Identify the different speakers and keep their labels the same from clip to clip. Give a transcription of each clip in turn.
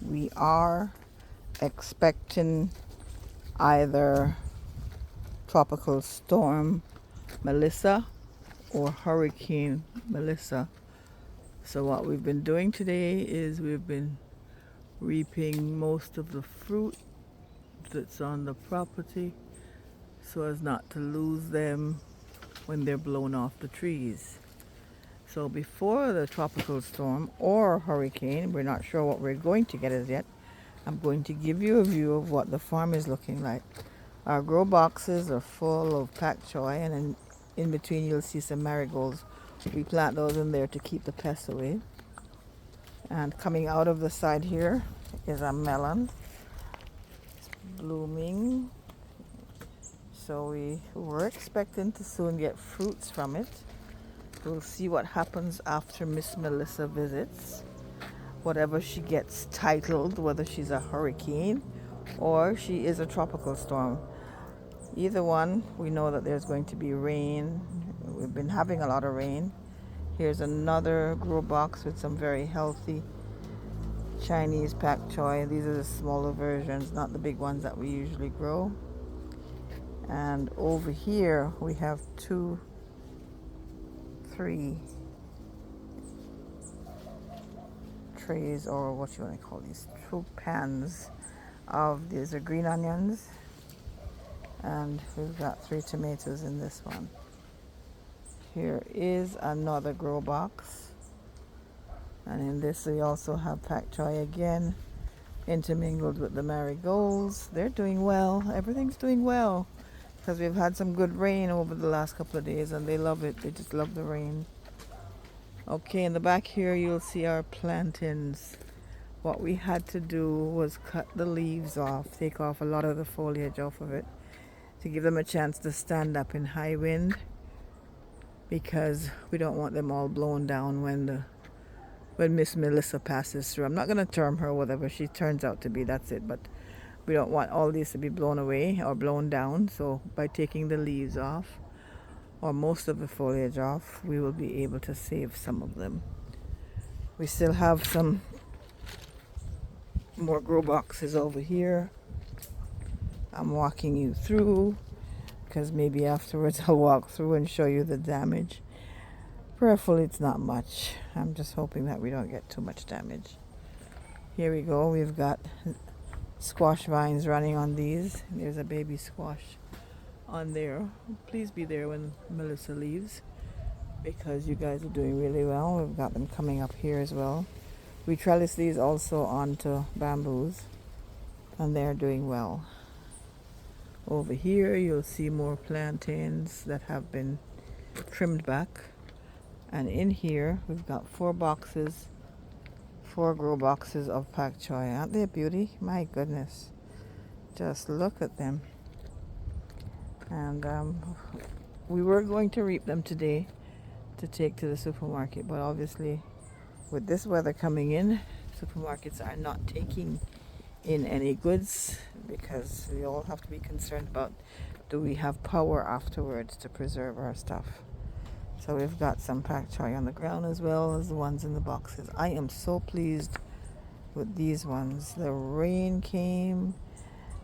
Speaker 1: We are expecting either Tropical Storm Melissa or Hurricane Melissa. So what we've been doing today is we've been reaping most of the fruit that's on the property so as not to lose them when they're blown off the trees. So before the tropical storm or hurricane, we're not sure what we're going to get as yet, I'm going to give you a view of what the farm is looking like. Our grow boxes are full of pak choi, and in between you'll see some marigolds. We plant those in there to keep the pests away. And coming out of the side here is a melon. It's blooming. So we were expecting to soon get fruits from it. We'll see what happens after Miss Melissa visits. Whatever she gets titled, whether she's a hurricane or she is a tropical storm. Either one, we know that there's going to be rain. We've been having a lot of rain. Here's another grow box with some very healthy Chinese pak choi. These are the smaller versions, not the big ones that we usually grow. And over here we have three trays, or what you want to call these, 2 pans of these are green onions, and we've got 3 tomatoes in this one. Here is another grow box, and in this we also have pak choi again, intermingled with the marigolds. They're doing well. Everything's doing well because we've had some good rain over the last couple of days, and they love it. They just love the rain. Okay, in the back here you'll see our plantains. What we had to do was cut the leaves off, take off a lot of the foliage off of it to give them a chance to stand up in high wind, because we don't want them all blown down when Miss Melissa passes through. I'm not going to term her whatever she turns out to be, that's it, but we don't want all these to be blown away or blown down. So by taking the leaves off, or most of the foliage off, we will be able to save some of them. We still have some more grow boxes over here. I'm walking you through because maybe afterwards I'll walk through and show you the damage. Prayerfully it's not much. I'm just hoping that we don't get too much damage. Here we go. We've got squash vines running on these. There's a baby squash on there. Please be there when Melissa leaves, because you guys are doing really well. We've got them coming up here as well. We trellis these also onto bamboos, and they're doing well. Over here you'll see more plantains that have been trimmed back, and in here we've got 4 grow boxes of pak choi. Aren't they a beauty? My goodness, just look at them. And we were going to reap them today to take to the supermarket, but obviously with this weather coming in, supermarkets are not taking in any goods, because we all have to be concerned about, do we have power afterwards to preserve our stuff. So we've got some pak choi on the ground as well as the ones in the boxes. I am so pleased with these ones. The rain came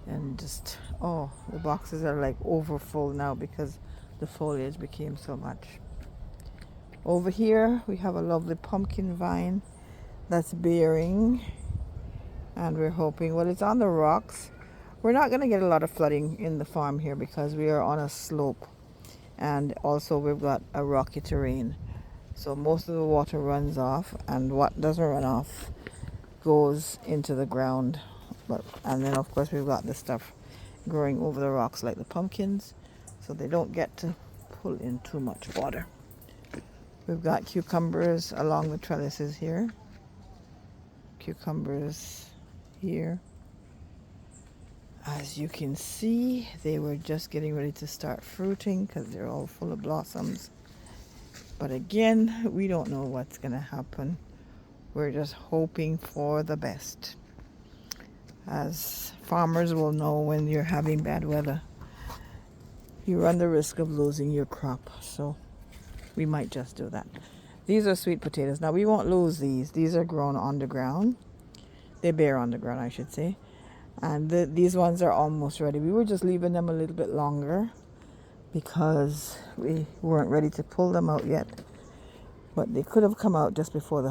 Speaker 1: and just, the boxes are like over full now because the foliage became so much. Over here we have a lovely pumpkin vine that's bearing, and we're hoping, well, it's on the rocks. We're not going to get a lot of flooding in the farm here because we are on a slope, and also we've got a rocky terrain, so most of the water runs off, and what doesn't run off goes into the ground. And then of course we've got the stuff growing over the rocks like the pumpkins, so they don't get to pull in too much water. We've got cucumbers along the trellises here. Cucumbers here. As you can see, they were just getting ready to start fruiting because they're all full of blossoms. But again, we don't know what's going to happen. We're just hoping for the best. As farmers will know, when you're having bad weather, you run the risk of losing your crop. So we might just do that. These are sweet potatoes. Now we won't lose these. These are grown underground. They're bare on the ground, I should say. And these ones are almost ready. We were just leaving them a little bit longer because we weren't ready to pull them out yet. But they could have come out just before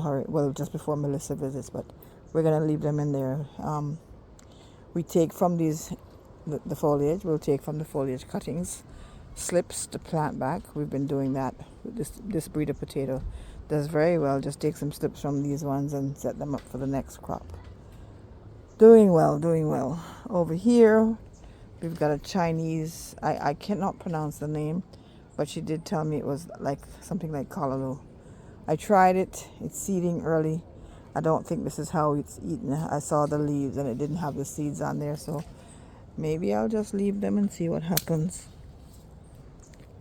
Speaker 1: just before Melissa visits. But we're gonna leave them in there. We take from the foliage. We'll take from the foliage cuttings, slips to plant back. We've been doing that. This breed of potato does very well. Just take some slips from these ones and set them up for the next crop. Doing well, doing well. Over here, we've got a Chinese. I cannot pronounce the name, but she did tell me it was like something like callaloo. I tried it. It's seeding early. I don't think this is how it's eaten. I saw the leaves and it didn't have the seeds on there, so maybe I'll just leave them and see what happens.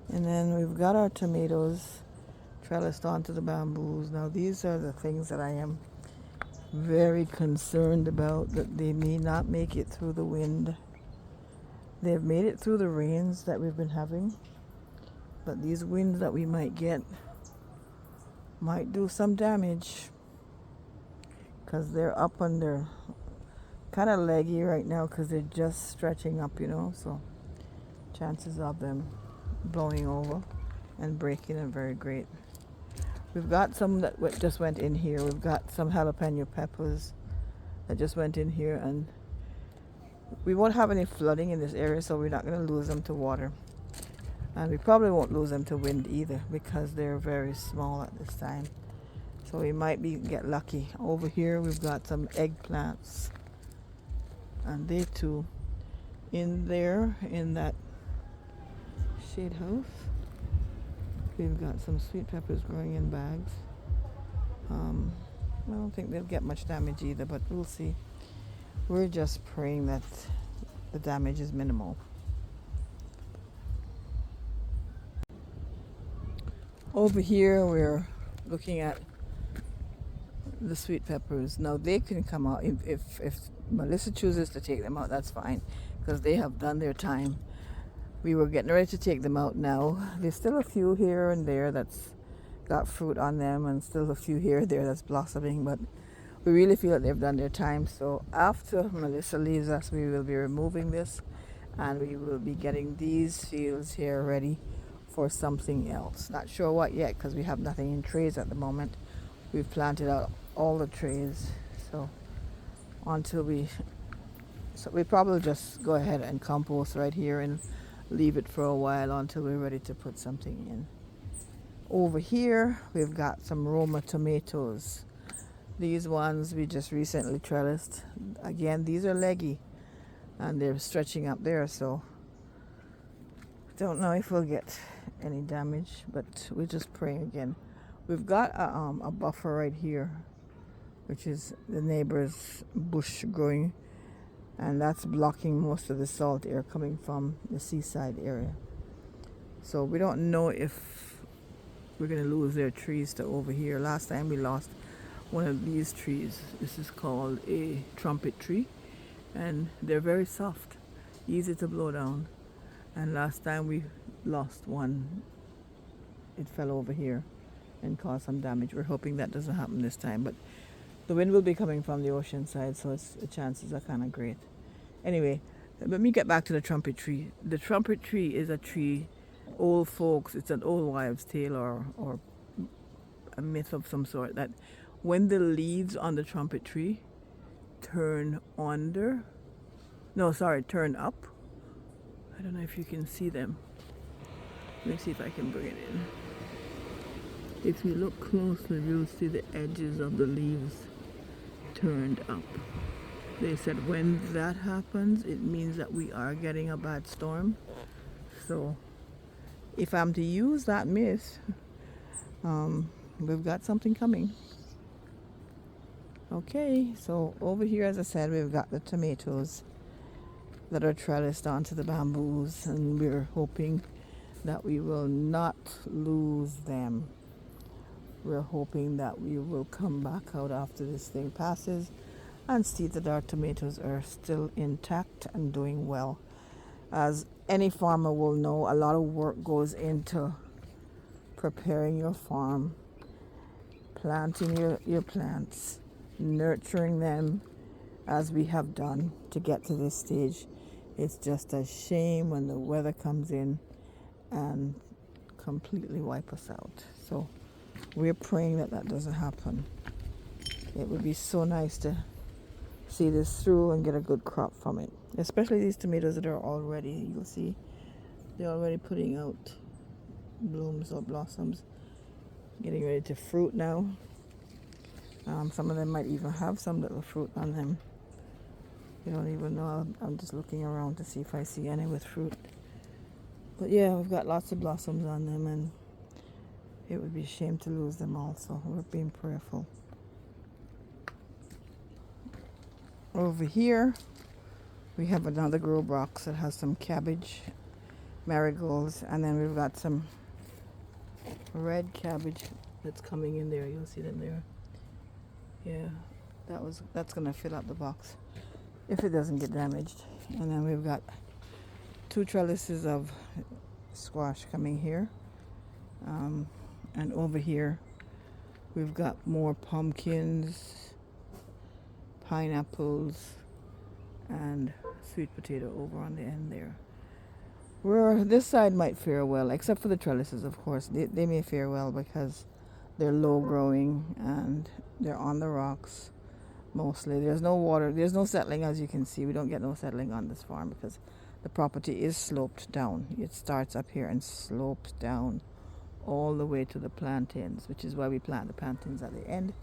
Speaker 1: And then we've got our tomatoes trellised onto the bamboos. Now these are the things that I am very concerned about, that they may not make it through the wind. They've made it through the rains that we've been having, but these winds that we might get might do some damage because they're up and they're kind of leggy right now because they're just stretching up, so chances of them blowing over and breaking are very great. We've got some that just went in here. We've got some jalapeno peppers that just went in here, and we won't have any flooding in this area, so we're not going to lose them to water. And we probably won't lose them to wind either because they're very small at this time. So we might get lucky. Over here we've got some eggplants. And they too, in there, in that shade house, we've got some sweet peppers growing in bags. I don't think they'll get much damage either, but we'll see. We're just praying that the damage is minimal. Over here we're looking at the sweet peppers. Now they can come out if Melissa chooses to take them out, that's fine, because they have done their time. We were getting ready to take them out now. There's still a few here and there that's got fruit on them, and still a few here and there that's blossoming, but we really feel that they've done their time. So after Melissa leaves us, we will be removing this and we will be getting these fields here ready for something else. Not sure what yet because we have nothing in trays at the moment. We've planted out all the trays, so we probably just go ahead and compost right here and leave it for a while until we're ready to put something in. Over here we've got some Roma tomatoes. These ones we just recently trellised. Again, these are leggy and they're stretching up there, so don't know if we'll get any damage, but we're just praying again. We've got a buffer right here, which is the neighbor's bush growing, and that's blocking most of the salt air coming from the seaside area. So we don't know if we're going to lose their trees to over here. Last time we lost one of these trees. This is called a trumpet tree, and they're very soft, easy to blow down. And last time we lost one, it fell over here and caused some damage. We're hoping that doesn't happen this time, but the wind will be coming from the ocean side, so the chances are kind of great. Anyway, let me get back to the trumpet tree. The trumpet tree is a tree, old folks, it's an old wives' tale or a myth of some sort, that when the leaves on the trumpet tree turn up. I don't know if you can see them. Let me see if I can bring it in. If you look closely, you'll see the edges of the leaves turned up. They said when that happens, it means that we are getting a bad storm. So if I'm to use that myth, we've got something coming. Okay, so over here, as I said, we've got the tomatoes that are trellised onto the bamboos, and we're hoping that we will not lose them. We're hoping that we will come back out after this thing passes and see that our tomatoes are still intact and doing well. As any farmer will know, a lot of work goes into preparing your farm, planting your plants, nurturing them, as we have done to get to this stage. It's just a shame when the weather comes in and completely wipe us out. So we're praying that that doesn't happen. It would be so nice to see this through and get a good crop from it. Especially these tomatoes that are already, you'll see, they're already putting out blooms or blossoms, getting ready to fruit now. Some of them might even have some little fruit on them. You don't even know. I'm just looking around to see if I see any with fruit. But yeah, we've got lots of blossoms on them, and it would be a shame to lose them all, so we're being prayerful. Over here, we have another grow box that has some cabbage, marigolds, and then we've got some red cabbage that's coming in there. You'll see them there. Yeah, that's gonna fill up the box if it doesn't get damaged. And then we've got 2 trellises of squash coming here. And over here, we've got more pumpkins, pineapples, and sweet potato over on the end there. This side might fare well, except for the trellises, of course. They may fare well because they're low growing and they're on the rocks mostly. There's no water, there's no settling, as you can see. We don't get no settling on this farm because the property is sloped down. It starts up here and slopes down all the way to the plantains, which is why we plant the plantains at the end,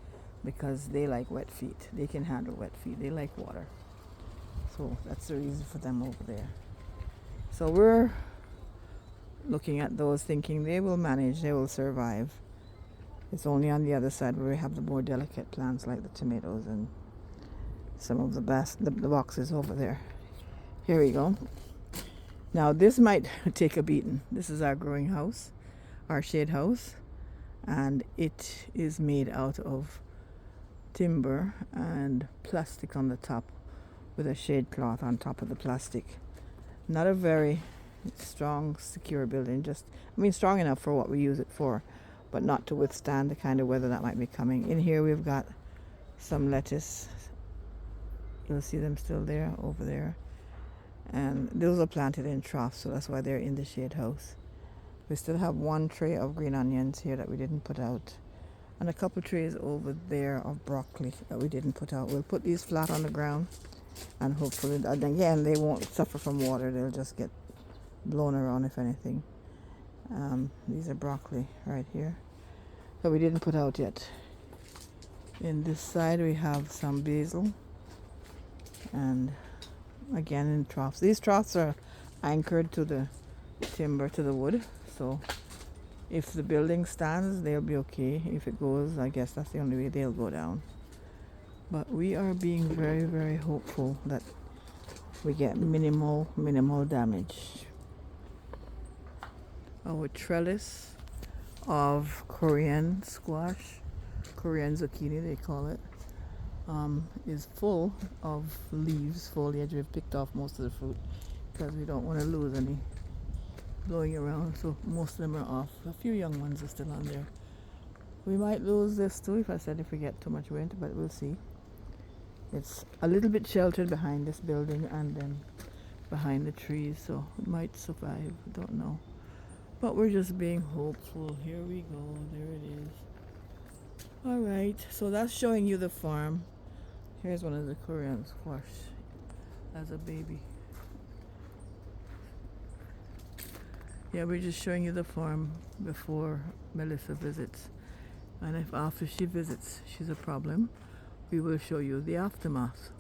Speaker 1: because they like wet feet. They can handle wet feet. They like water. So that's the reason for them over there. So we're looking at those thinking they will manage, they will survive. It's only on the other side where we have the more delicate plants like the tomatoes and some of the boxes over there. Here we go. Now this might take a beating. This is our growing house, our shade house, and it is made out of timber and plastic on the top with a shade cloth on top of the plastic. Not a very strong, secure building, strong enough for what we use it for, but not to withstand the kind of weather that might be coming. In here we've got some lettuce. You'll see them still there, over there. And those are planted in troughs, so that's why they're in the shade house. We still have 1 tray of green onions here that we didn't put out, and a couple trays over there of broccoli that we didn't put out. We'll put these flat on the ground, and hopefully, again, they won't suffer from water. They'll just get blown around, if anything. These are broccoli right here that we didn't put out yet. In this side we have some basil, and again in troughs. These troughs are anchored to the timber, to the wood, so if the building stands, they'll be okay. If it goes, I guess that's the only way they'll go down. But we are being very, very hopeful that we get minimal damage. Our trellis of Korean squash, Korean zucchini they call it, is full of leaves, foliage. We've picked off most of the fruit because we don't want to lose any blowing around, so most of them are off. A few young ones are still on there. We might lose this too if we get too much wind, but we'll see. It's a little bit sheltered behind this building and then behind the trees, so it might survive. Don't know. But we're just being hopeful. Here we go. There it is. Alright, so that's showing you the farm. Here's one of the Korean squash as a baby. Yeah, we're just showing you the farm before Melissa visits. And if after she visits she's a problem, we will show you the aftermath.